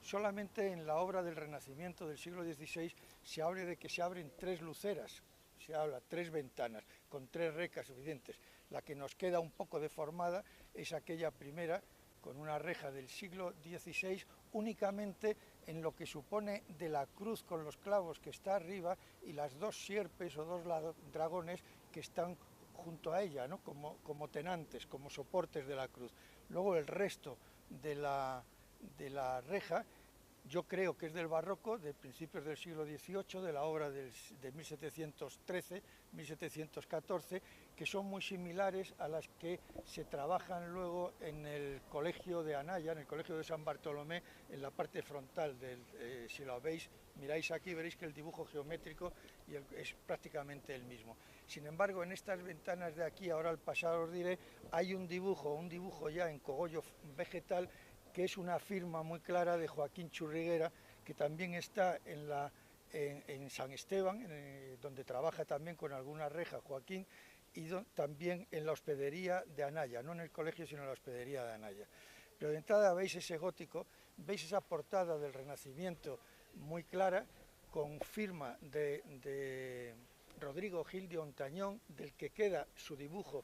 Solamente en la obra del Renacimiento del siglo XVI se habla de que se abren 3 luceras, se habla 3 ventanas con 3 recas suficientes. La que nos queda un poco deformada es aquella primera con una reja del siglo XVI únicamente en lo que supone de la cruz con los clavos que está arriba y las 2 sierpes o 2 dragones que están junto a ella, ¿no? como tenantes, como soportes de la cruz. Luego el resto de la reja, yo creo que es del barroco, de principios del siglo XVIII, de la obra de 1713, 1714, que son muy similares a las que se trabajan luego en el colegio de Anaya, en el colegio de San Bartolomé, en la parte frontal si lo veis, miráis aquí, veréis que el dibujo geométrico es prácticamente el mismo. Sin embargo, en estas ventanas de aquí, ahora al pasar os diré, hay un dibujo ya en cogollo vegetal, que es una firma muy clara de Joaquín Churriguera, que también está en San Esteban, donde trabaja también con alguna reja Joaquín, y también en la hospedería de Anaya, no en el colegio, sino en la hospedería de Anaya. Pero de entrada veis ese gótico, veis esa portada del Renacimiento muy clara, con firma de Rodrigo Gil de Ontañón, del que queda su dibujo,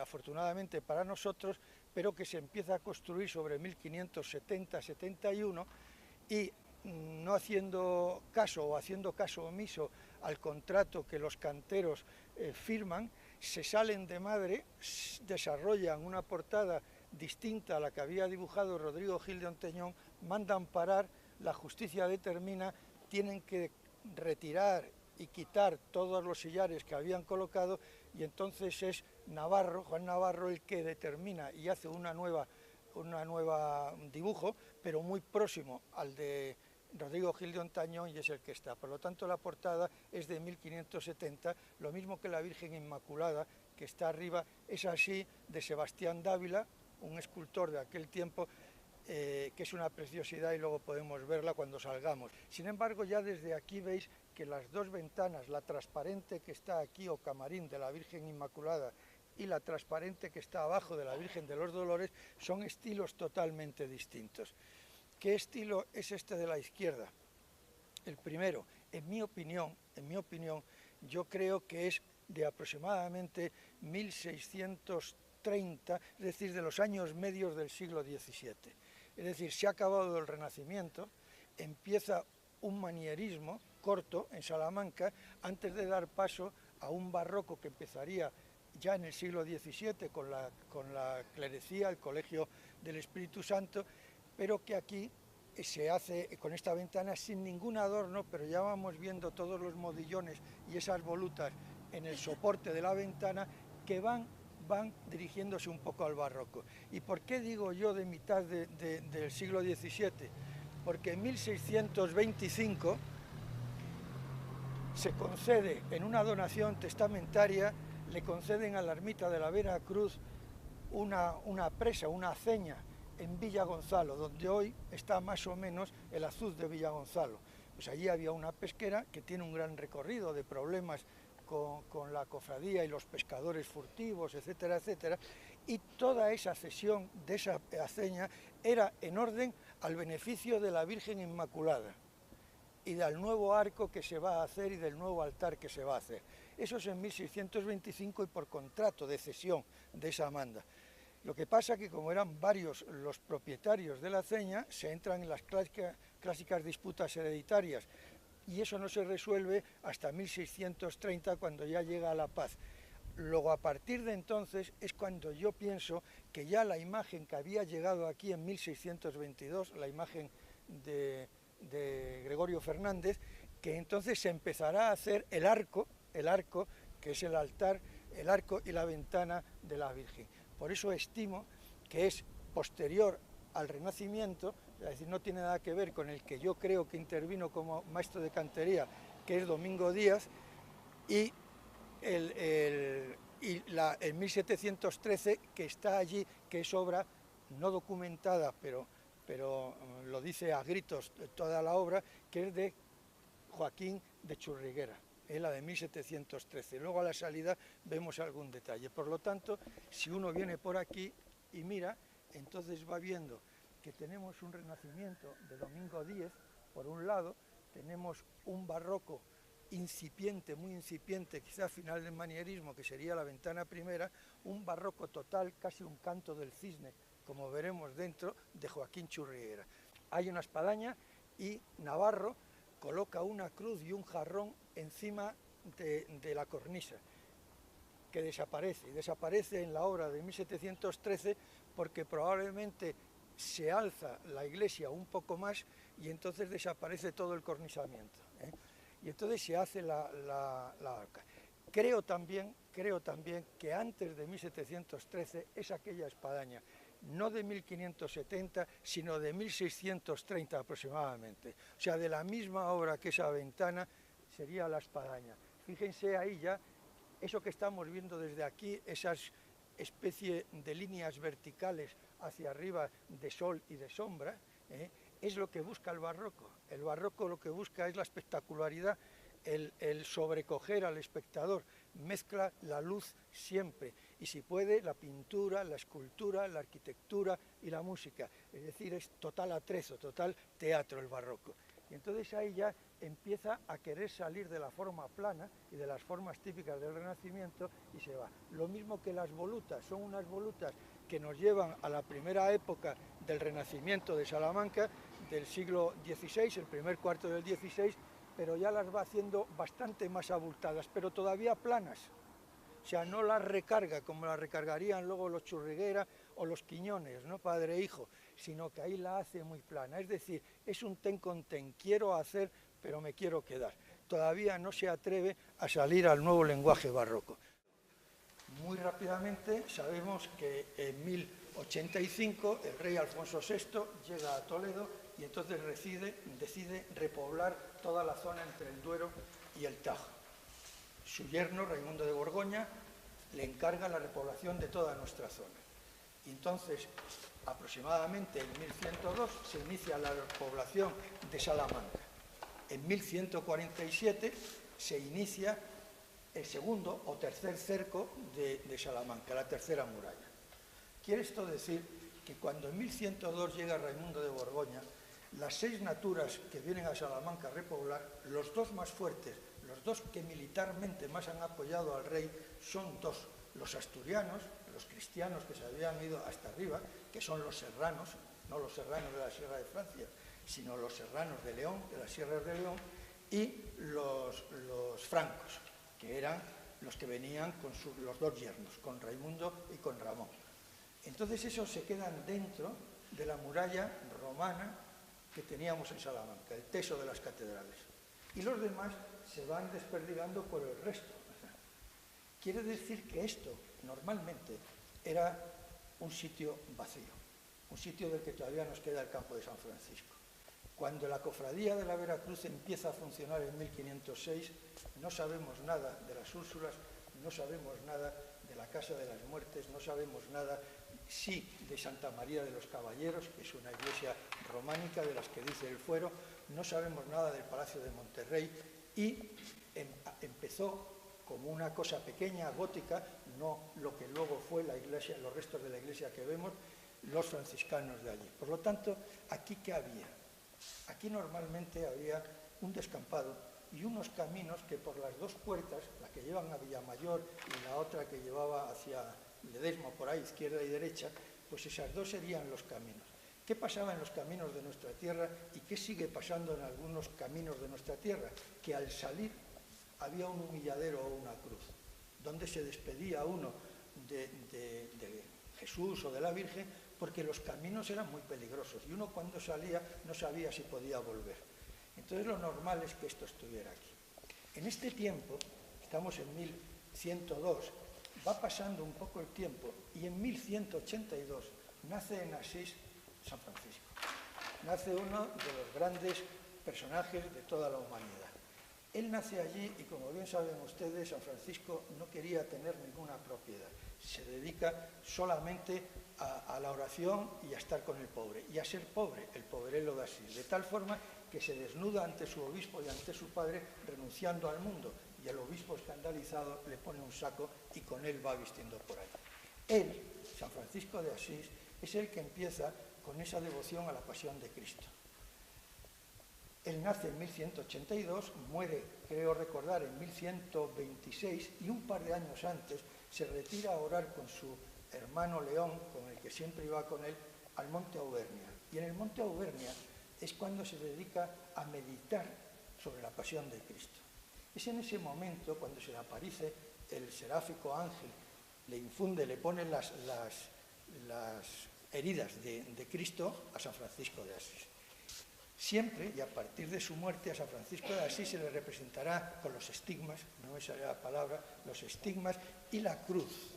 afortunadamente para nosotros, pero que se empieza a construir sobre 1570-71 y no haciendo caso o haciendo caso omiso al contrato que los canteros firman, se salen de madre, desarrollan una portada distinta a la que había dibujado Rodrigo Gil de Ontañón, mandan parar, la justicia determina, tienen que retirar y quitar todos los sillares que habían colocado, y entonces es Juan Navarro, el que determina y hace una nueva dibujo, pero muy próximo al de Rodrigo Gil de Ontañón, y es el que está. Por lo tanto, la portada es de 1570, lo mismo que la Virgen Inmaculada, que está arriba, es así, de Sebastián Dávila, un escultor de aquel tiempo, que es una preciosidad, y luego podemos verla cuando salgamos. Sin embargo, ya desde aquí veis que las 2 ventanas, la transparente que está aquí o camarín de la Virgen Inmaculada y la transparente que está abajo de la Virgen de los Dolores, son estilos totalmente distintos. ¿Qué estilo es este de la izquierda? El primero, en mi opinión, yo creo que es de aproximadamente 1630, es decir, de los años medios del siglo XVII. Es decir, se ha acabado el Renacimiento, empieza un manierismo corto en Salamanca, antes de dar paso a un barroco que empezaría ya en el siglo XVII con la clerecía, el Colegio del Espíritu Santo, pero que aquí se hace con esta ventana sin ningún adorno, pero ya vamos viendo todos los modillones y esas volutas en el soporte de la ventana que van dirigiéndose un poco al barroco. ¿Y por qué digo yo de mitad del siglo XVII? Porque en 1625 se concede, en una donación testamentaria, le conceden a la ermita de la Vera Cruz una presa, una aceña, en Villa Gonzalo, donde hoy está más o menos el azuz de Villa Gonzalo. Pues allí había una pesquera que tiene un gran recorrido de problemas con la cofradía y los pescadores furtivos, etcétera, etcétera, y toda esa cesión de esa aceña era en orden al beneficio de la Virgen Inmaculada y del nuevo arco que se va a hacer y del nuevo altar que se va a hacer. Eso es en 1625 y por contrato de cesión de esa manda. Lo que pasa que como eran varios los propietarios de la aceña, se entran en las clásicas disputas hereditarias, y eso no se resuelve hasta 1630, cuando ya llega la paz. Luego, a partir de entonces, es cuando yo pienso que ya la imagen que había llegado aquí en 1622, la imagen de Gregorio Fernández, que entonces se empezará a hacer el arco, que es el altar, el arco y la ventana de la Virgen. Por eso estimo que es posterior al Renacimiento, es decir, no tiene nada que ver con el que yo creo que intervino como maestro de cantería, que es Domingo Díaz, y el 1713, que está allí, que es obra no documentada, pero lo dice a gritos toda la obra, que es de Joaquín de Churriguera, es la de 1713. Luego a la salida vemos algún detalle. Por lo tanto, si uno viene por aquí y mira, entonces va viendo que tenemos un Renacimiento de Domingo X, por un lado, tenemos un barroco incipiente, muy incipiente, quizá final del manierismo, que sería la ventana primera, un barroco total, casi un canto del cisne, como veremos dentro, de Joaquín Churriguera. Hay una espadaña y Navarro coloca una cruz y un jarrón encima de la cornisa, que desaparece, y desaparece en la obra de 1713 porque probablemente se alza la iglesia un poco más y entonces desaparece todo el cornisamiento, ¿eh? Y entonces se hace la arca. Creo también que antes de 1713 es aquella espadaña, no de 1570, sino de 1630 aproximadamente. O sea, de la misma obra que esa ventana sería la espadaña. Fíjense ahí ya, eso que estamos viendo desde aquí, esas especie de líneas verticales hacia arriba de sol y de sombra, es lo que busca el barroco. El barroco lo que busca es la espectacularidad, el sobrecoger al espectador, mezcla la luz siempre, y si puede la pintura, la escultura, la arquitectura y la música, es decir, es total atrezo, total teatro el barroco. Y entonces ahí ya empieza a querer salir de la forma plana y de las formas típicas del Renacimiento y se va. Lo mismo que las volutas, son unas volutas que nos llevan a la primera época del Renacimiento de Salamanca, del siglo XVI, el primer cuarto del XVI, pero ya las va haciendo bastante más abultadas, pero todavía planas. O sea, no las recarga como las recargarían luego los Churriguera o los Quiñones, ¿no? Padre e hijo, sino que ahí la hace muy plana. Es decir, es un ten con ten, quiero hacer, pero me quiero quedar. Todavía no se atreve a salir al nuevo lenguaje barroco. Muy rápidamente sabemos que en 1085 el rey Alfonso VI llega a Toledo y entonces decide repoblar toda la zona entre el Duero y el Tajo. Su yerno, Raimundo de Borgoña, le encarga la repoblación de toda nuestra zona. Y entonces, aproximadamente en 1102, se inicia la repoblación de Salamanca. En 1147 se inicia el segundo o tercer cerco de Salamanca, la tercera muralla. Quiere esto decir que cuando en 1102 llega Raimundo de Borgoña, las 6 naturas que vienen a Salamanca a repoblar, los dos más fuertes, los dos que militarmente más han apoyado al rey, son dos, los asturianos, los cristianos que se habían ido hasta arriba, que son los serranos, no los serranos de la Sierra de Francia, sino los serranos de León, de las sierras de León, y los francos, que eran los que venían con los dos yernos, con Raimundo y con Ramón. Entonces esos se quedan dentro de la muralla romana que teníamos en Salamanca, el teso de las catedrales. Y los demás se van desperdigando por el resto. Quiere decir que esto normalmente era un sitio vacío, un sitio del que todavía nos queda el campo de San Francisco. Cuando la cofradía de la Veracruz empieza a funcionar en 1506, no sabemos nada de las Úrsulas, no sabemos nada de la Casa de las Muertes, no sabemos nada, sí, de Santa María de los Caballeros, que es una iglesia románica de las que dice el Fuero, no sabemos nada del Palacio de Monterrey y empezó como una cosa pequeña, gótica, no lo que luego fue la iglesia, los restos de la iglesia que vemos, los franciscanos de allí. Por lo tanto, ¿aquí qué había? Aquí normalmente había un descampado y unos caminos que por las dos puertas, la que llevan a Villamayor y la otra que llevaba hacia Ledesma, por ahí, izquierda y derecha, pues esas dos serían los caminos. ¿Qué pasaba en los caminos de nuestra tierra y qué sigue pasando en algunos caminos de nuestra tierra? Que al salir había un humilladero o una cruz, donde se despedía uno de Jesús o de la Virgen, porque los caminos eran muy peligrosos y uno cuando salía no sabía si podía volver. Entonces lo normal es que esto estuviera aquí. En este tiempo, estamos en 1102, va pasando un poco el tiempo y en 1182 nace en Asís San Francisco. Nace uno de los grandes personajes de toda la humanidad. Él nace allí y, como bien saben ustedes, San Francisco no quería tener ninguna propiedad. Se dedica solamente a la oración y a estar con el pobre, y a ser pobre, el pobrelo de Asís, de tal forma que se desnuda ante su obispo y ante su padre, renunciando al mundo, y el obispo escandalizado le pone un saco y con él va vistiendo por ahí. Él, San Francisco de Asís, es el que empieza con esa devoción a la pasión de Cristo. Él nace en 1182, muere, creo recordar, en 1126 y un par de años antes se retira a orar con su hermano León, con el que siempre iba con él, al monte Auvernia. Y en el monte Auvernia es cuando se dedica a meditar sobre la pasión de Cristo. Es en ese momento cuando se le aparece el seráfico ángel, le infunde, le pone las heridas de Cristo a San Francisco de Asís. Siempre, y a partir de su muerte, a San Francisco de Asís se le representará con los estigmas, no me sale la palabra, los estigmas y la cruz.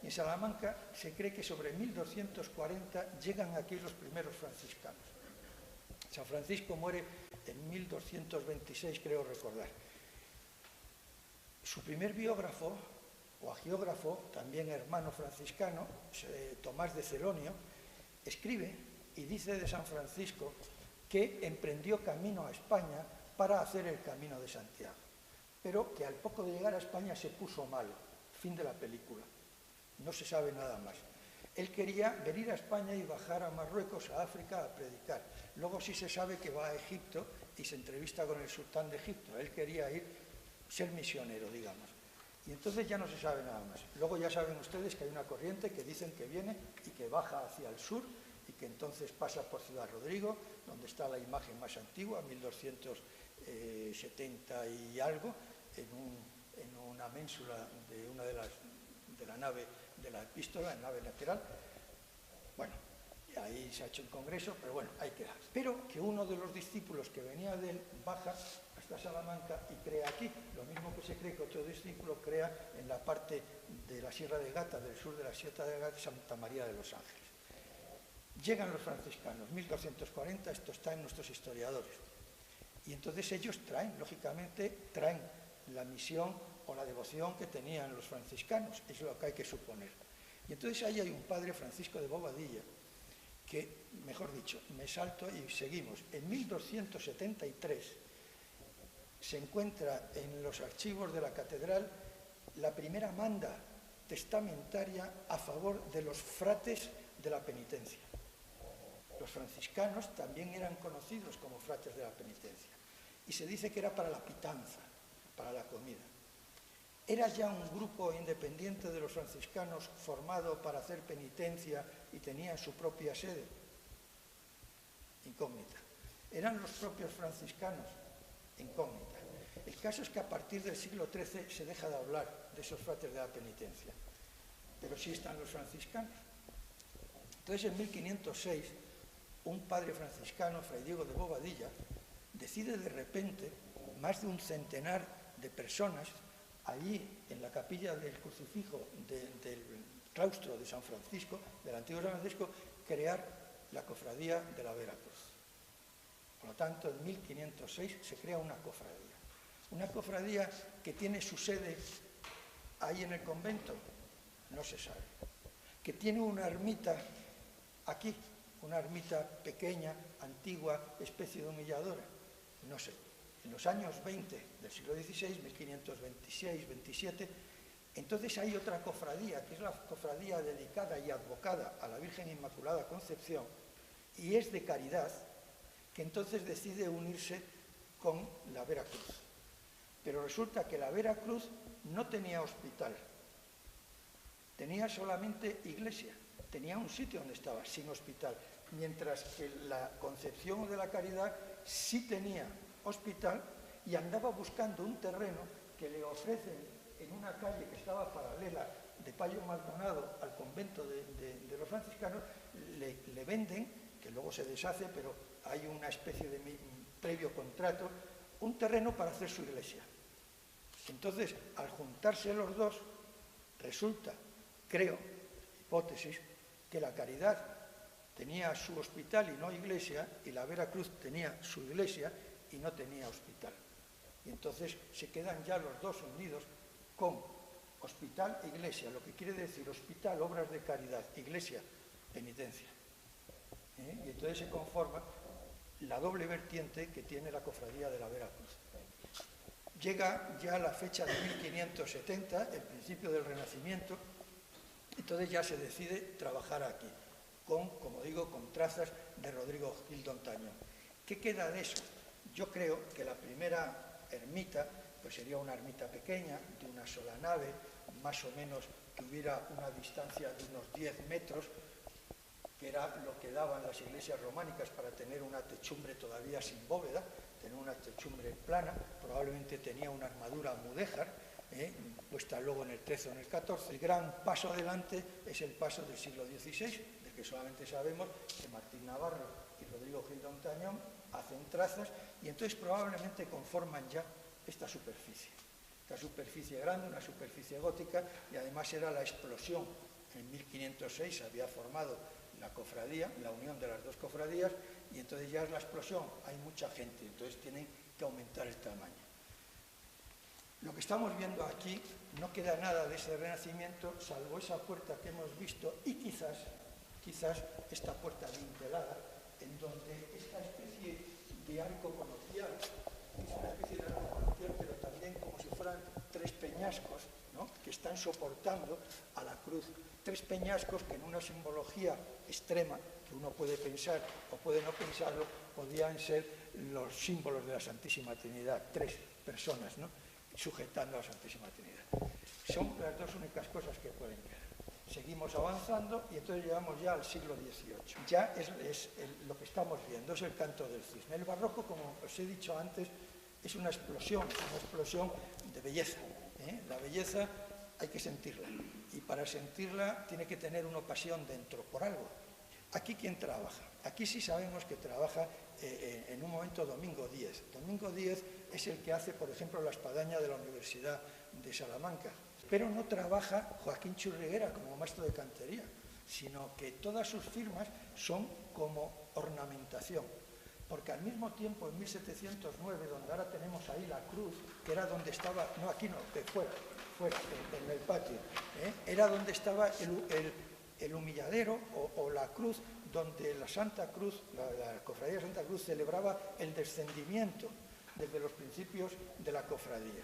En Salamanca se cree que sobre 1240 llegan aquí los primeros franciscanos. San Francisco muere en 1226, creo recordar. Su primer biógrafo o agiógrafo, también hermano franciscano, Tomás de Celonio, escribe y dice de San Francisco que emprendió camino a España para hacer el Camino de Santiago, pero que al poco de llegar a España se puso malo. Fin de la película. No se sabe nada más. Él quería venir a España y bajar a Marruecos, a África, a predicar. Luego sí se sabe que va a Egipto y se entrevista con el sultán de Egipto. Él quería ser misionero, digamos. Y entonces ya no se sabe nada más. Luego ya saben ustedes que hay una corriente que dicen que viene y que baja hacia el sur y que entonces pasa por Ciudad Rodrigo, donde está la imagen más antigua, 1270 y algo, en una ménsula de una de la nave de la epístola, en nave lateral. Bueno, y ahí se ha hecho un congreso, pero bueno, ahí queda. Pero que uno de los discípulos que venía de él baja hasta Salamanca y crea aquí, lo mismo que se cree que otro discípulo crea en la parte de la Sierra de Gata, del sur de la Sierra de Gata, Santa María de los Ángeles. Llegan los franciscanos, 1240, esto está en nuestros historiadores. Y entonces ellos lógicamente traen la misión o la devoción que tenían los franciscanos, es lo que hay que suponer. Y entonces ahí hay un padre, Francisco de Bobadilla, que, mejor dicho, me salto y seguimos. En 1273 se encuentra en los archivos de la catedral la primera manda testamentaria a favor de los frates de la penitencia. Los franciscanos también eran conocidos como fratres de la penitencia. Y se dice que era para la pitanza, para la comida. Era ya un grupo independiente de los franciscanos formado para hacer penitencia y tenía su propia sede. Incógnita. Eran los propios franciscanos. Incógnita. El caso es que a partir del siglo XIII se deja de hablar de esos fratres de la penitencia. Pero sí están los franciscanos. Entonces en 1506 un padre franciscano, Fray Diego de Bobadilla, decide de repente, más de un centenar de personas, allí en la capilla del crucifijo del claustro de San Francisco, del antiguo San Francisco, crear la cofradía de la Veracruz. Por lo tanto, en 1506 se crea una cofradía que tiene su sede ahí en el convento, no se sabe, que tiene una ermita aquí, una ermita pequeña, antigua, especie de humilladora, no sé. En los años 20 del siglo XVI, 1526-27, entonces hay otra cofradía, que es la cofradía dedicada y advocada a la Virgen Inmaculada Concepción, y es de caridad, que entonces decide unirse con la Veracruz. Pero resulta que la Veracruz no tenía hospital, tenía solamente iglesia, tenía un sitio donde estaba, sin hospital, mientras que la Concepción de la Caridad sí tenía hospital y andaba buscando un terreno que le ofrecen en una calle que estaba paralela de Payo Maldonado al convento de los franciscanos, le venden, que luego se deshace, pero hay una especie de previo contrato, un terreno para hacer su iglesia. Entonces, al juntarse los dos, resulta, creo, hipótesis, que la Caridad tenía su hospital y no iglesia, y la Veracruz tenía su iglesia y no tenía hospital. Y entonces se quedan ya los dos unidos con hospital e iglesia, lo que quiere decir hospital, obras de caridad, iglesia, penitencia. Y entonces se conforma la doble vertiente que tiene la cofradía de la Veracruz. Llega ya la fecha de 1570, el principio del Renacimiento, entonces ya se decide trabajar aquí. como digo, con trazas de Rodrigo Gil d'Ontañón. ¿Qué queda de eso? Yo creo que la primera ermita pues sería una ermita pequeña, de una sola nave, más o menos que hubiera una distancia de unos 10 metros, que era lo que daban las iglesias románicas para tener una techumbre todavía sin bóveda, tener una techumbre plana. Probablemente tenía una armadura mudéjar, puesta luego en el XIII o en el XIV. El gran paso adelante es el paso del siglo XVI, del que solamente sabemos que Martín Navarro y Rodrigo Gil d'Ontañón hacen trazas y entonces probablemente conforman ya esta superficie grande, una superficie gótica, y además era la explosión. En 1506 se había formado la cofradía, la unión de las dos cofradías, y entonces ya es la explosión, hay mucha gente, entonces tienen que aumentar el tamaño. Lo que estamos viendo aquí no queda nada de ese Renacimiento, salvo esa puerta que hemos visto y quizás esta puerta dintelada, en donde esta especie de arco conopial, es una especie de arco conopial, pero también como si fueran tres peñascos, ¿no?, que están soportando a la cruz. Tres peñascos que en una simbología extrema, que uno puede pensar o puede no pensarlo, podían ser los símbolos de la Santísima Trinidad, tres personas, ¿no?, sujetando a la Santísima Trinidad. Son las dos únicas cosas que pueden quedar. Seguimos avanzando y entonces llegamos ya al siglo XVIII. Ya es lo que estamos viendo, es el canto del cisne. El barroco, como os he dicho antes, es una explosión de belleza. La belleza hay que sentirla, y para sentirla tiene que tener una pasión dentro, por algo. Aquí, ¿quién trabaja? Aquí sí sabemos que trabaja en un momento Domingo Díez. Domingo Díez es el que hace, por ejemplo, la espadaña de la Universidad de Salamanca. Pero no trabaja Joaquín Churriguera como maestro de cantería, sino que todas sus firmas son como ornamentación. Porque al mismo tiempo, en 1709, donde ahora tenemos ahí la cruz, que era donde estaba, no aquí no, fuera, en el patio, era donde estaba el humilladero o la cruz, donde la Santa Cruz, la cofradía de Santa Cruz, celebraba el descendimiento desde los principios de la cofradía.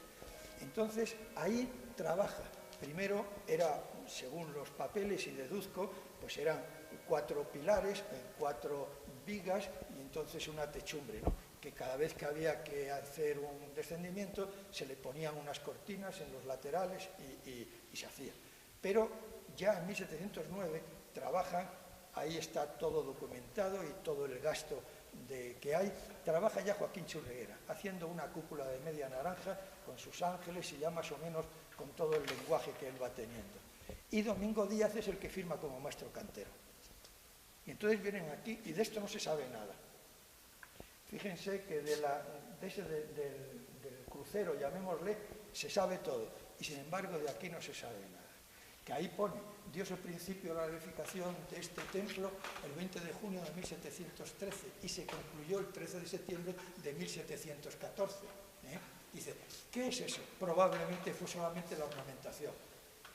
Entonces, ahí trabaja. Primero era, según los papeles y deduzco, pues eran 4 pilares, 4 vigas y entonces una techumbre, ¿no?, que cada vez que había que hacer un descendimiento se le ponían unas cortinas en los laterales y se hacía. Pero ya en 1709 trabajan, ahí está todo documentado y todo el gasto que hay, trabaja ya Joaquín Churriguera, haciendo una cúpula de media naranja con sus ángeles y ya más o menos con todo el lenguaje que él va teniendo. Y Domingo Díaz es el que firma como maestro cantero. Y entonces vienen aquí y de esto no se sabe nada. Fíjense que del crucero, llamémosle, se sabe todo, y sin embargo de aquí no se sabe nada. Que ahí pone, dio el principio a la edificación de este templo el 20 de junio de 1713 y se concluyó el 13 de septiembre de 1714. Dice, ¿qué es eso? Probablemente fue solamente la ornamentación,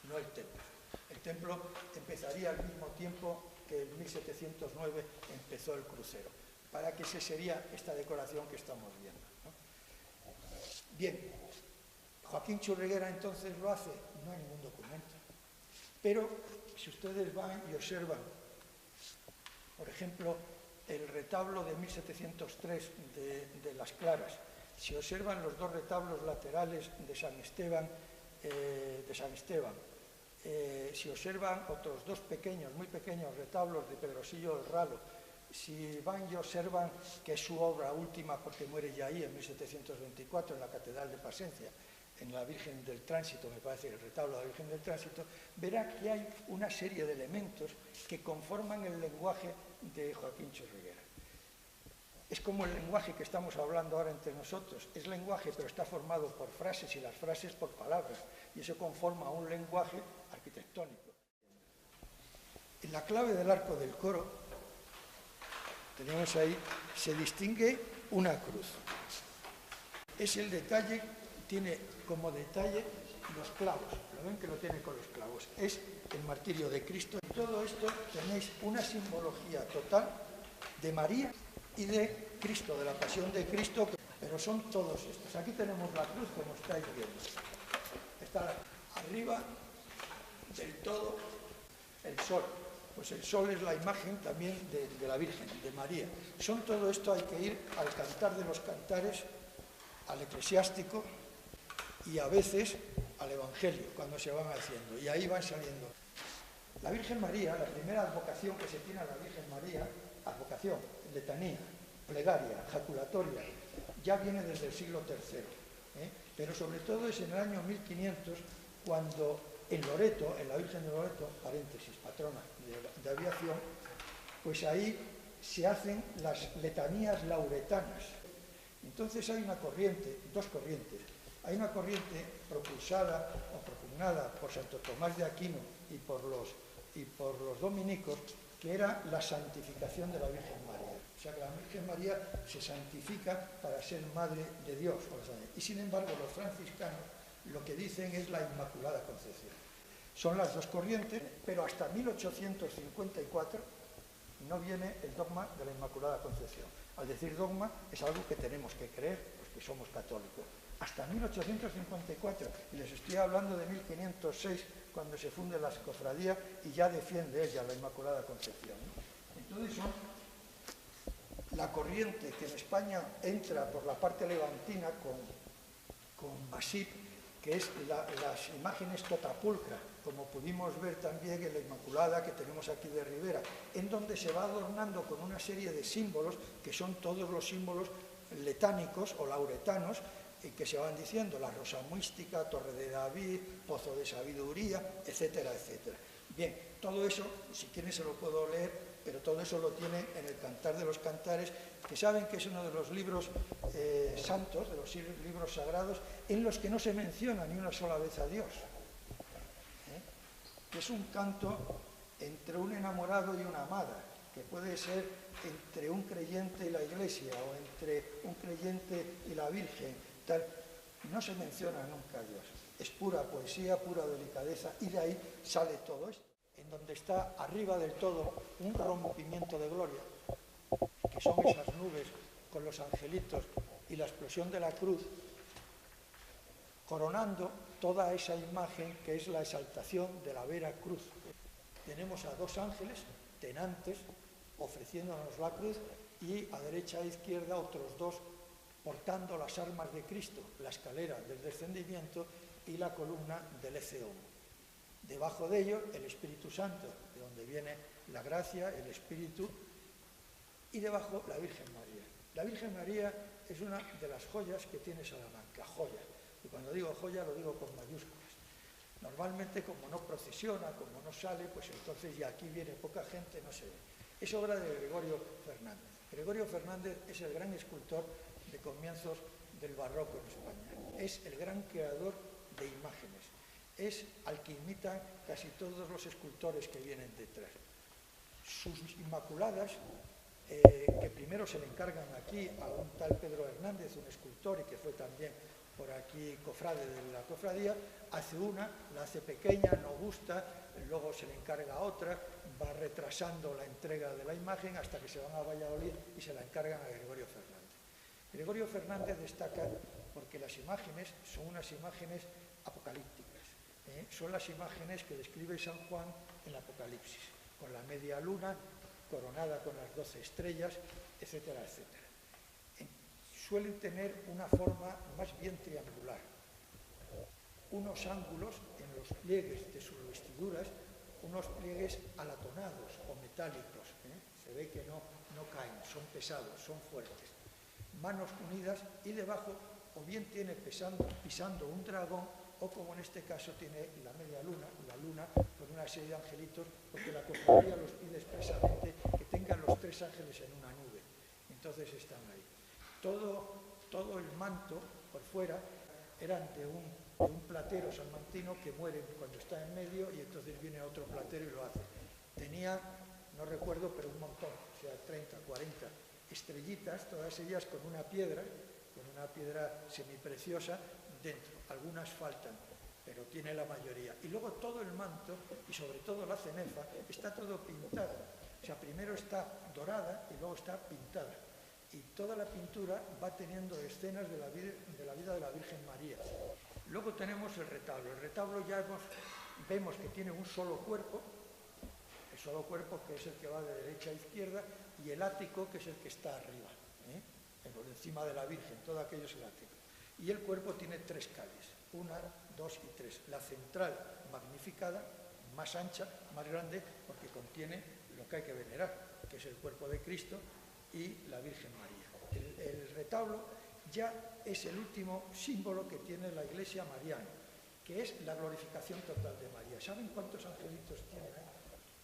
no el templo. El templo empezaría al mismo tiempo que en 1709 empezó el crucero, para que se sería esta decoración que estamos viendo, ¿no? Bien, Joaquín Churriguera entonces lo hace, no hay ningún documento. Pero si ustedes van y observan, por ejemplo, el retablo de 1703 de Las Claras, si observan los 2 retablos laterales de San Esteban, si observan otros 2 pequeños, muy pequeños retablos de Pedrosillo del Ralo, si van y observan que es su obra última porque muere ya ahí en 1724 en la Catedral de Pasencia, en la Virgen del Tránsito, me parece, el retablo de la Virgen del Tránsito, verá que hay una serie de elementos que conforman el lenguaje de Joaquín Churriguera. Es como el lenguaje que estamos hablando ahora entre nosotros. Es lenguaje, pero está formado por frases y las frases por palabras. Y eso conforma un lenguaje arquitectónico. En la clave del arco del coro, tenemos ahí, se distingue una cruz. Es el detalle, tiene como detalle los clavos. Lo ven que lo tiene con los clavos. Es el martirio de Cristo. En todo esto tenéis una simbología total de María y de Cristo, de la pasión de Cristo, pero son todos estos. Aquí tenemos la cruz, como estáis viendo. Está arriba del todo el sol. pues el sol es la imagen también de la Virgen, de María. Son todo esto, hay que ir al Cantar de los Cantares, al Eclesiástico y a veces al Evangelio, cuando se van haciendo, y ahí van saliendo. La Virgen María, la primera advocación que se tiene a la Virgen María, advocación, letanía, plegaria, jaculatoria, ya viene desde el siglo III, pero sobre todo es en el año 1500 cuando en Loreto, en la Virgen de Loreto, paréntesis, patrona de aviación, pues ahí se hacen las letanías lauretanas. Entonces hay una corriente, dos corrientes. Hay una corriente propulsada o propugnada por Santo Tomás de Aquino y por los dominicos, que era la santificación de la Virgen María. O sea que la Virgen María se santifica para ser Madre de Dios. Y sin embargo los franciscanos lo que dicen es la Inmaculada Concepción. Son las dos corrientes, pero hasta 1854 no viene el dogma de la Inmaculada Concepción. Al decir dogma es algo que tenemos que creer, pues que somos católicos. Hasta 1854, y les estoy hablando de 1506, cuando se funde la cofradía y ya defiende ella la Inmaculada Concepción, ¿no? Entonces son la corriente que en España entra por la parte levantina con Masip, que es las imágenes totapulcra, como pudimos ver también en la Inmaculada que tenemos aquí de Ribera, en donde se va adornando con una serie de símbolos, que son todos los símbolos letánicos o lauretanos, que se van diciendo, la rosa mística, Torre de David, Pozo de Sabiduría, etcétera, etcétera. Bien, todo eso, si quieren se lo puedo leer, pero todo eso lo tienen en el Cantar de los Cantares, que saben que es uno de los libros santos, de los libros sagrados, en los que no se menciona ni una sola vez a Dios. Que es un canto entre un enamorado y una amada, que puede ser entre un creyente y la Iglesia, o entre un creyente y la Virgen, tal. No se menciona nunca a Dios. Es pura poesía, pura delicadeza, y de ahí sale todo esto. En donde está arriba del todo un rompimiento de gloria, que son esas nubes con los angelitos y la explosión de la cruz, coronando toda esa imagen que es la exaltación de la vera cruz. Tenemos a dos ángeles tenantes ofreciéndonos la cruz y a derecha e izquierda otros dos portando las armas de Cristo, la escalera del descendimiento y la columna del Ecce Homo. Debajo de ellos el Espíritu Santo, de donde viene la gracia, el Espíritu, y debajo la Virgen María. La Virgen María es una de las joyas que tiene Salamanca, joya. Y cuando digo joya lo digo con mayúsculas. Normalmente como no procesiona, como no sale, pues entonces ya aquí viene poca gente, no se ve. Es obra de Gregorio Fernández. Gregorio Fernández es el gran escultor de comienzos del barroco en España. Es el gran creador de imágenes. Es al que imitan casi todos los escultores que vienen detrás. Sus Inmaculadas, que primero se le encargan aquí a un tal Pedro Hernández, un escultor y que fue también por aquí cofrade de la cofradía, hace una, la hace pequeña, no gusta, luego se le encarga a otra, va retrasando la entrega de la imagen hasta que se van a Valladolid y se la encargan a Gregorio Fernández. Gregorio Fernández destaca porque las imágenes son unas imágenes apocalípticas, son las imágenes que describe San Juan en el Apocalipsis, con la media luna coronada con las 12 estrellas, etcétera, etcétera. Suelen tener una forma más bien triangular, unos ángulos en los pliegues de sus vestiduras, unos pliegues alatonados o metálicos, se ve que no caen, son pesados, son fuertes, manos unidas y debajo o bien tiene pisando un dragón o como en este caso tiene la media luna, la luna con una serie de angelitos, porque la cofradía los pide expresamente que tengan los tres ángeles en una nube, entonces están ahí. Todo el manto por fuera eran de un platero salmantino que muere cuando está en medio y entonces viene otro platero y lo hace. Tenía, no recuerdo, pero un montón, o sea, 30, 40 estrellitas, todas ellas con una piedra semipreciosa dentro. Algunas faltan, pero tiene la mayoría. Y luego todo el manto, y sobre todo la cenefa, está todo pintado. O sea, primero está dorada y luego está pintada. Y toda la pintura va teniendo escenas de la vida de la Virgen María. Luego tenemos el retablo. El retablo ya vemos que tiene un solo cuerpo, es solo cuerpo, que es el que va de derecha a izquierda, y el ático, que es el que está arriba, por encima de la Virgen, todo aquello es el ático. Y el cuerpo tiene 3 calles, 1, 2 y 3. La central, magnificada, más ancha, más grande, porque contiene lo que hay que venerar, que es el cuerpo de Cristo y la Virgen María. El retablo ya es el último símbolo que tiene la Iglesia mariana, que es la glorificación total de María. ¿Saben cuántos angelitos tiene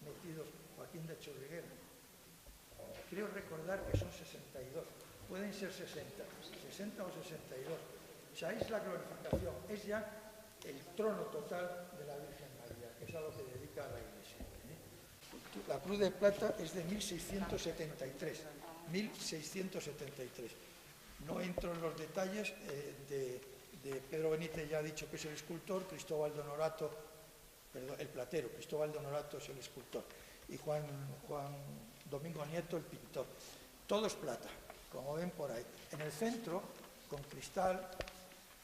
metidos Joaquín de Chorriguera? Creo recordar que son 62, pueden ser 60 o 62. O sea, es la glorificación, es ya el trono total de la Virgen María, que es a lo que dedica a la Iglesia. La cruz de plata es de 1673. No entro en los detalles de Pedro Benítez, ya ha dicho que es el escultor, Cristóbal de Honorato, perdón, el platero, Cristóbal de Honorato es el escultor, y Juan Domingo Nieto el pintor. Todo es plata, como ven por ahí. En el centro, con cristal,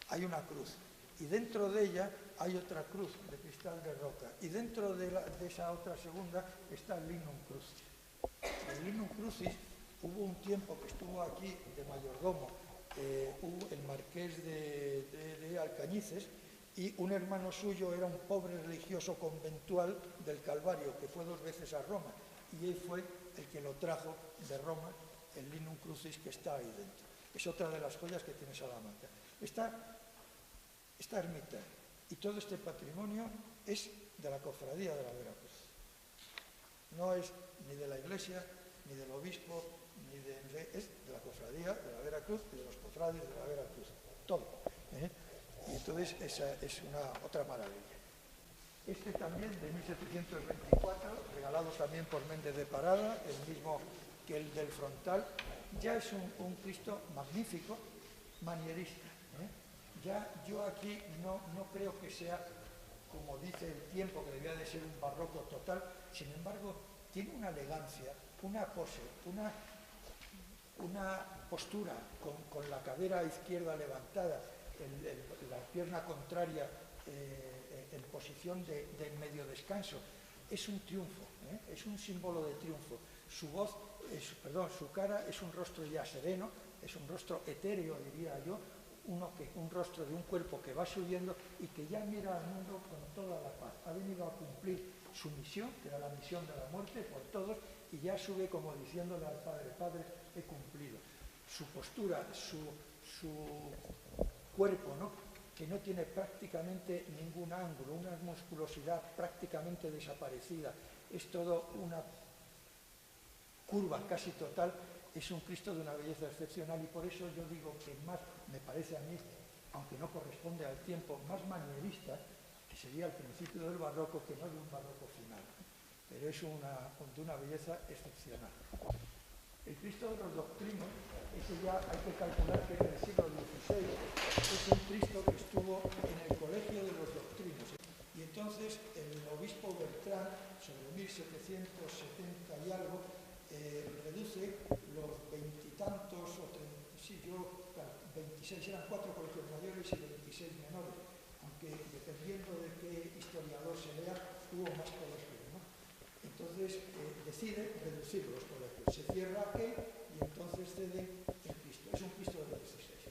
hay una cruz, y dentro de ella hay otra cruz de cristal de roca, y dentro de esa otra segunda está el Linum Crucis. El Linum Crucis, hubo un tiempo que estuvo aquí de mayordomo, hubo el marqués de Alcañices, y un hermano suyo era un pobre religioso conventual del Calvario, que fue 2 veces a Roma, y él fue el que lo trajo de Roma, el Linum Crucis que está ahí dentro. Es otra de las joyas que tiene Salamanca. Esta ermita y todo este patrimonio es de la cofradía de la Veracruz. No es ni de la Iglesia, ni del obispo, es de la cofradía de la Veracruz y de los cofrades de la Veracruz. Todo. Y entonces esa es otra maravilla. Este también de 1724, regalado también por Méndez de Parada, el mismo que el del frontal, ya es un Cristo magnífico, manierista. Ya yo aquí no creo que sea, como dice el tiempo, que debía de ser un barroco total, sin embargo, tiene una elegancia, una pose, una postura con la cadera izquierda levantada, la pierna contraria en posición de medio descanso. Es un triunfo, es un símbolo de triunfo. Su cara es un rostro ya sereno, es un rostro etéreo, diría yo, un rostro de un cuerpo que va subiendo y que ya mira al mundo con toda la paz. Ha venido a cumplir su misión, que era la misión de la muerte por todos, y ya sube como diciéndole al Padre: Padre, he cumplido. Su postura, su cuerpo, que no tiene prácticamente ningún ángulo, una musculosidad prácticamente desaparecida, es todo una curva casi total. Es un Cristo de una belleza excepcional, y por eso yo digo que más, me parece a mí, aunque no corresponde al tiempo, más manierista, que sería el principio del barroco, que no de un barroco final, pero es de una belleza excepcional. El Cristo de los Doctrinos, ese ya hay que calcular que es del siglo XVI, es un Cristo que estuvo en el Colegio de los Doctrinos, y entonces el obispo Bertrán, sobre 1770 y algo, reduce los 20 y tantos, 26, eran 4 colegios mayores y 26 menores, aunque dependiendo de qué historiador se lea, hubo más colegios, ¿no? Entonces decide reducir los colegios, se cierra aquel y entonces cede el Cristo. Es un Cristo del XVI,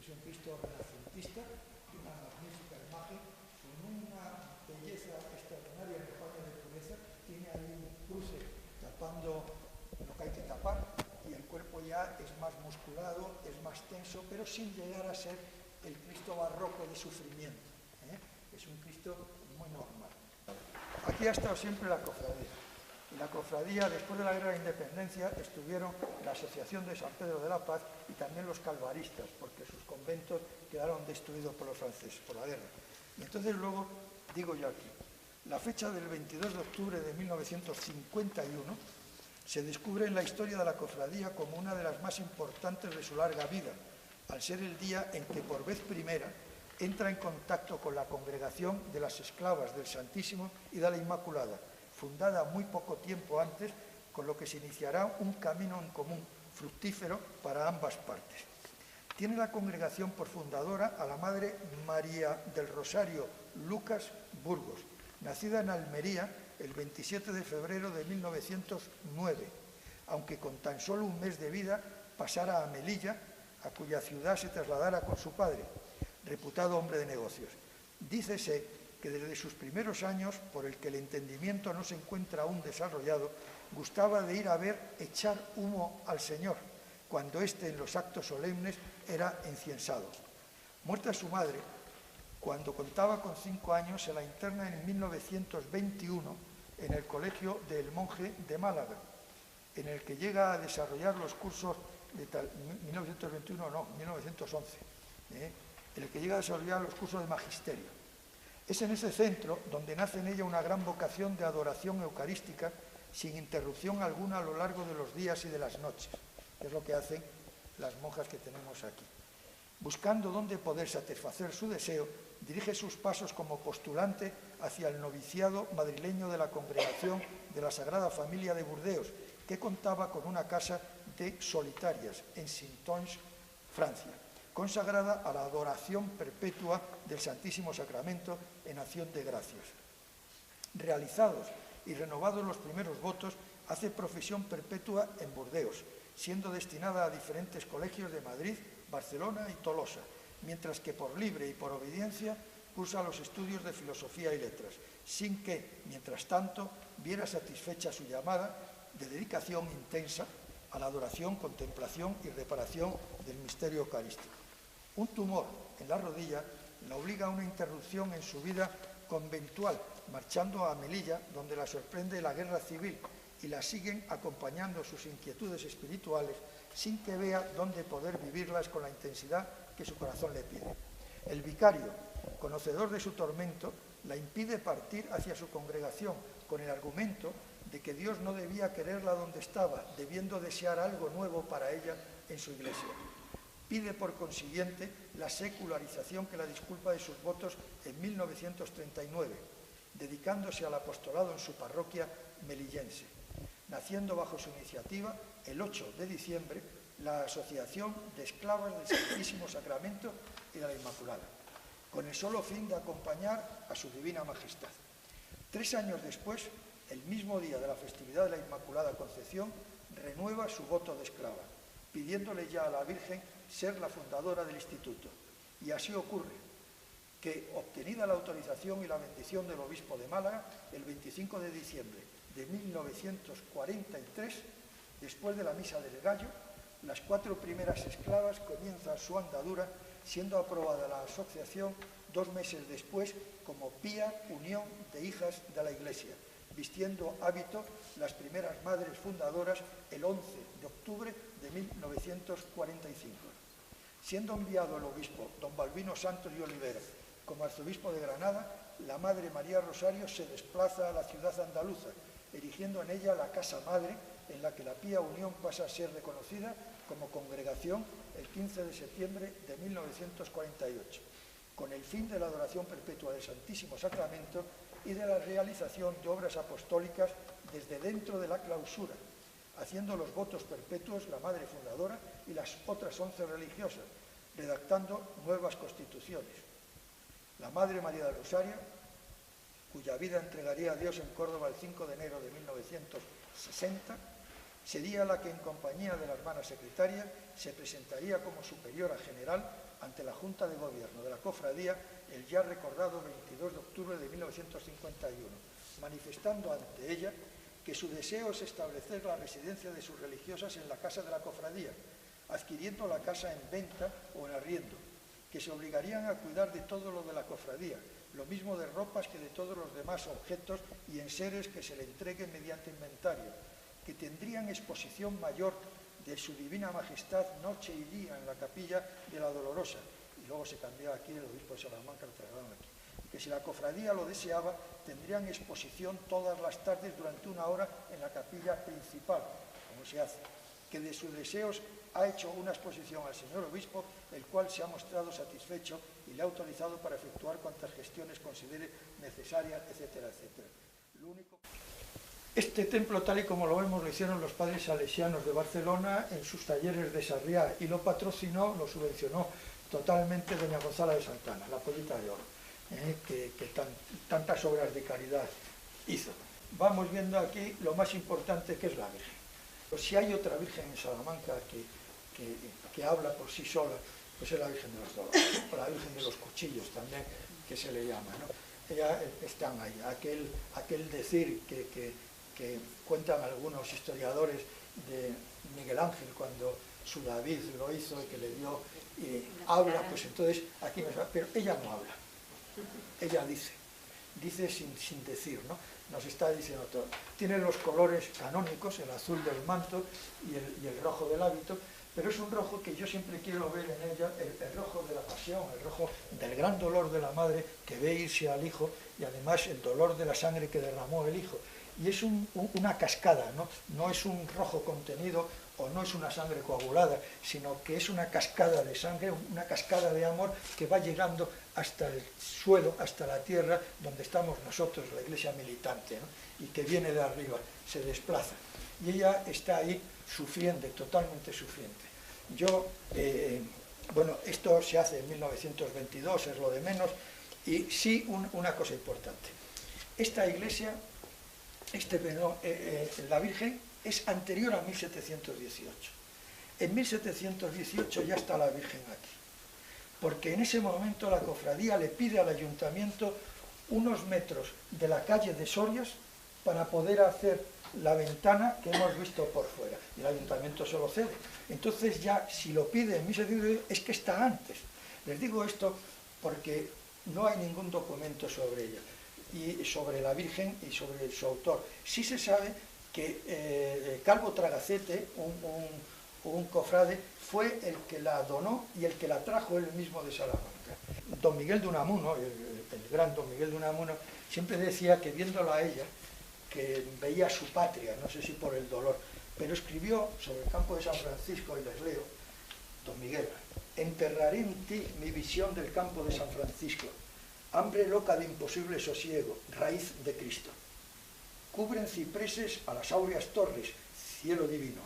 es un Cristo renacentista, de una magnífica imagen, con una belleza extraordinaria en el paño de pureza, tiene ahí un cruce tapando lo que hay que tapar, y el cuerpo ya es más musculado, es más tenso, pero sin llegar a ser el Cristo barroco de sufrimiento. Es un Cristo muy normal. Aquí ha estado siempre la cofradía. Y la cofradía, después de la Guerra de Independencia, estuvieron la Asociación de San Pedro de la Paz y también los calvaristas, porque sus conventos quedaron destruidos por los franceses, por la guerra. Y entonces luego, digo yo aquí, la fecha del 22 de octubre de 1951 se descubre en la historia de la cofradía como una de las más importantes de su larga vida, al ser el día en que por vez primera entra en contacto con la congregación de las esclavas del Santísimo y de la Inmaculada, fundada muy poco tiempo antes, con lo que se iniciará un camino en común fructífero para ambas partes. Tiene la congregación por fundadora a la Madre María del Rosario Lucas Burgos, nacida en Almería el 27 de febrero de 1909, aunque con tan solo un mes de vida pasara a Melilla, a cuya ciudad se trasladara con su padre, reputado hombre de negocios. Dícese que desde sus primeros años, por el que el entendimiento no se encuentra aún desarrollado, gustaba de ir a ver echar humo al Señor, cuando éste en los actos solemnes era enciensado. Muerta su madre, cuando contaba con 5 años, se la interna en 1921 en el Colegio del Monje de Málaga, en el que llega a desarrollar los cursos de 1911, en el que llega a desarrollar los cursos de magisterio. Es en ese centro donde nace en ella una gran vocación de adoración eucarística sin interrupción alguna a lo largo de los días y de las noches, que es lo que hacen las monjas que tenemos aquí. Buscando dónde poder satisfacer su deseo, dirige sus pasos como postulante hacia el noviciado madrileño de la Congregación de la Sagrada Familia de Burdeos, que contaba con una casa de solitarias en Saintonge, Francia, consagrada a la adoración perpetua del Santísimo Sacramento en acción de gracias. Realizados y renovados los primeros votos, hace profesión perpetua en Burdeos, siendo destinada a diferentes colegios de Madrid, Barcelona y Tolosa, mientras que por libre y por obediencia cursa los estudios de filosofía y letras, sin que, mientras tanto, viera satisfecha su llamada de dedicación intensa a la adoración, contemplación y reparación del misterio eucarístico. Un tumor en la rodilla la obliga a una interrupción en su vida conventual, marchando a Melilla, donde la sorprende la guerra civil, y la siguen acompañando sus inquietudes espirituales sin que vea dónde poder vivirlas con la intensidad que su corazón le pide. El vicario, conocedor de su tormento, la impide partir hacia su congregación con el argumento de que Dios no debía quererla donde estaba, debiendo desear algo nuevo para ella en su iglesia. Pide por consiguiente la secularización que la disculpa de sus votos en 1939, dedicándose al apostolado en su parroquia melillense, naciendo bajo su iniciativa el 8 de diciembre la Asociación de Esclavas del Santísimo Sacramento y de la Inmaculada, con el solo fin de acompañar a su Divina Majestad. 3 años después, el mismo día de la festividad de la Inmaculada Concepción, renueva su voto de esclava, pidiéndole ya a la Virgen ser la fundadora del instituto. Y así ocurre que, obtenida la autorización y la bendición del obispo de Málaga, el 25 de diciembre de 1943, después de la Misa del Gallo, las 4 primeras esclavas comienzan su andadura, siendo aprobada la asociación 2 meses después como Pía Unión de Hijas de la Iglesia, vistiendo hábito las primeras madres fundadoras el 11 de octubre de 1945. Siendo enviado el obispo don Balbino Santos y Olivera como arzobispo de Granada, la Madre María Rosario se desplaza a la ciudad andaluza, erigiendo en ella la casa madre en la que la Pía Unión pasa a ser reconocida como congregación el 15 de septiembre de 1948, con el fin de la adoración perpetua del Santísimo Sacramento y de la realización de obras apostólicas desde dentro de la clausura, haciendo los votos perpetuos la Madre Fundadora y las otras 11 religiosas, redactando nuevas constituciones. La Madre María del Rosario, cuya vida entregaría a Dios en Córdoba el 5 de enero de 1960, sería la que en compañía de la hermana secretaria se presentaría como superiora general ante la Junta de Gobierno de la Cofradía el ya recordado 22 de octubre de 1951, manifestando ante ella que su deseo es establecer la residencia de sus religiosas en la casa de la Cofradía, adquiriendo la casa en venta o en arriendo, que se obligarían a cuidar de todo lo de la Cofradía, lo mismo de ropas que de todos los demás objetos y enseres que se le entreguen mediante inventario, que tendrían exposición mayor de su Divina Majestad noche y día en la capilla de la Dolorosa, y luego se cambió aquí el obispo de Salamanca, lo trasladaron aquí, y que si la cofradía lo deseaba, tendrían exposición todas las tardes durante 1 hora en la capilla principal, como se hace, que de sus deseos ha hecho una exposición al señor obispo, el cual se ha mostrado satisfecho y le ha autorizado para efectuar cuantas gestiones considere necesarias, etcétera, etcétera. Este templo, tal y como lo vemos, lo hicieron los padres salesianos de Barcelona en sus talleres de Sarriá y lo patrocinó, lo subvencionó totalmente doña Gonzala de Santana, la pollita de oro. que tantas obras de caridad hizo. Vamos viendo aquí lo más importante, que es la Virgen. Pues si hay otra Virgen en Salamanca que habla por sí sola, pues es la Virgen de los Dolores, o la Virgen de los Cuchillos también, que se le llama, ¿no? Ella están ahí, aquel decir que cuentan algunos historiadores de Miguel Ángel cuando su David lo hizo y que le dio, y habla, pues entonces aquí me va, pero ella no habla, ella dice sin decir, ¿no? Nos está diciendo todo. Tiene los colores canónicos, el azul del manto y el rojo del hábito, pero es un rojo que yo siempre quiero ver en ella, el rojo de la pasión, el rojo del gran dolor de la madre que ve irse al hijo, y además el dolor de la sangre que derramó el hijo. Y es una cascada, ¿no? No es un rojo contenido o no es una sangre coagulada, sino que es una cascada de sangre, una cascada de amor que va llegando hasta el suelo, hasta la tierra, donde estamos nosotros, la iglesia militante, ¿no? Y que viene de arriba, se desplaza. Y ella está ahí sufriendo, totalmente sufriente. Yo, bueno, esto se hace en 1922, es lo de menos, y sí una cosa importante. Esta iglesia, la Virgen, es anterior a 1718. En 1718 ya está la Virgen aquí, porque en ese momento la cofradía le pide al ayuntamiento unos metros de la calle de Sorias para poder hacer la ventana que hemos visto por fuera, y el ayuntamiento se lo cede. Entonces ya, si lo pide en 1718, es que está antes. Les digo esto porque no hay ningún documento sobre ella, y sobre la Virgen y sobre su autor. Sí se sabe que Calvo Tragacete, un cofrade, fue el que la donó y el que la trajo él mismo de Salamanca. Don Miguel de Unamuno, el gran Don Miguel de Unamuno, siempre decía que viéndola a ella, que veía su patria, no sé si por el dolor, pero escribió sobre el campo de San Francisco, y les leo, Don Miguel: enterraré en ti mi visión del campo de San Francisco, hambre loca de imposible sosiego, raíz de Cristo. Cubren cipreses a las áureas torres, cielo divino,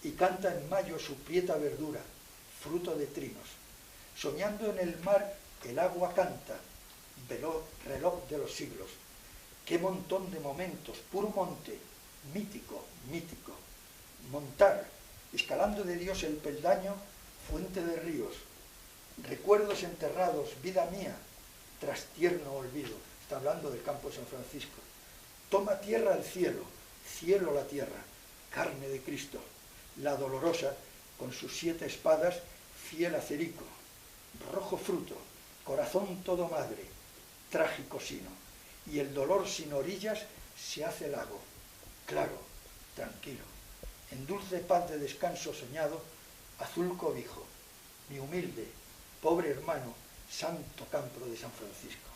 y canta en mayo su prieta verdura, fruto de trinos. Soñando en el mar, el agua canta, reloj de los siglos. Qué montón de momentos, puro monte, mítico, mítico. Montar, escalando de Dios el peldaño, fuente de ríos. Recuerdos enterrados, vida mía, tras tierno olvido. Está hablando del campo de San Francisco. Toma tierra al cielo, cielo la tierra, carne de Cristo. La dolorosa, con sus 7 espadas, fiel acerico. Rojo fruto, corazón todo madre, trágico sino. Y el dolor sin orillas se hace lago, claro, tranquilo, en dulce paz de descanso soñado, azul cobijo, mi humilde, pobre hermano, santo campo de San Francisco.